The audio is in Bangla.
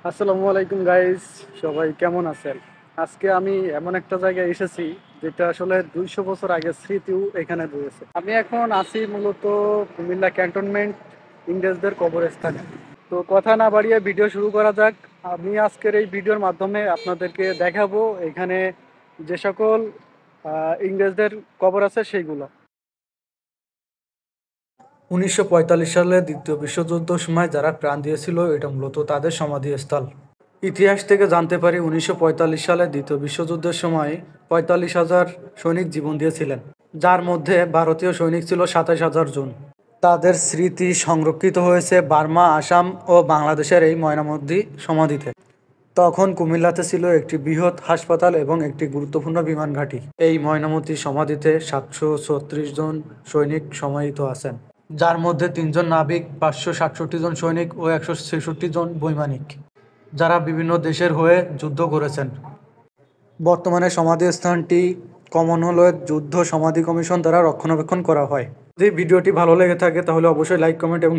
আসসালামু আলাইকুম গাইস, সবাই কেমন আছেন? আজকে আমি এমন একটা জায়গায় এসেছি যেটা আসলে 200 বছর আগের স্মৃতিও এখানে রয়েছে। আমি এখন আছি মূলত কুমিল্লা ক্যান্টনমেন্ট ইংরেজদের কবরস্থানে। তো কথা না বাড়িয়ে ভিডিও শুরু করা যাক। আমি আজকের এই ভিডিওর মাধ্যমে আপনাদেরকে দেখাবো এখানে যে সকল ইংরেজদের কবর আছে সেইগুলো। 1945 সালে দ্বিতীয় বিশ্বযুদ্ধের সময় যারা প্রাণ দিয়েছিল এটা মূলত তাদের সমাধিস্থল। ইতিহাস থেকে জানতে পারি 1945 সালে দ্বিতীয় বিশ্বযুদ্ধের সময় 45,000 সৈনিক জীবন দিয়েছিলেন, যার মধ্যে ভারতীয় সৈনিক ছিল 27,000 জন। তাদের স্মৃতি সংরক্ষিত হয়েছে বার্মা, আসাম ও বাংলাদেশের এই ময়নামতি সমাধিতে। তখন কুমিল্লাতে ছিল একটি বৃহৎ হাসপাতাল এবং একটি গুরুত্বপূর্ণ বিমান ঘাঁটি। এই ময়নামতি সমাধিতে 736 জন সৈনিক সমাহিত আছেন, যার মধ্যে 3 জন নাবিক, 567 জন সৈনিক ও 166 জন বৈমানিক, যারা বিভিন্ন দেশের হয়ে যুদ্ধ করেছেন। বর্তমানে সমাধিস্থানটি কমনওয়েলথ যুদ্ধ সমাধি কমিশন দ্বারা রক্ষণাবেক্ষণ করা হয়। যদি ভিডিওটি ভালো লেগে থাকে তাহলে অবশ্যই লাইক, কমেন্ট এবং